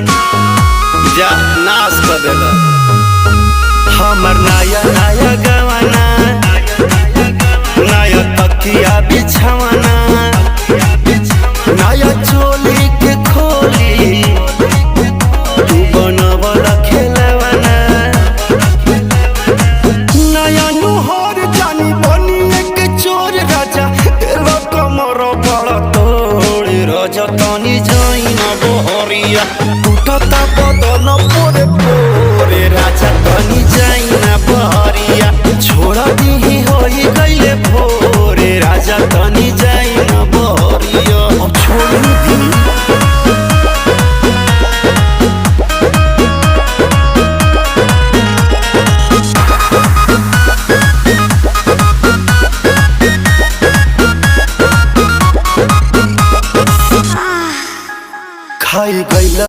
जा नाश कर देला हमर नया नया गवाना नया तकिया बिछवाना नया चोली के खोली तू बनवला खेलवाना नया नुहर जानी बनी एक चोर राजा तेरा कमर बड़ा तोड़ राजा तानी जाई ना बहरिया उठता बदन पोरे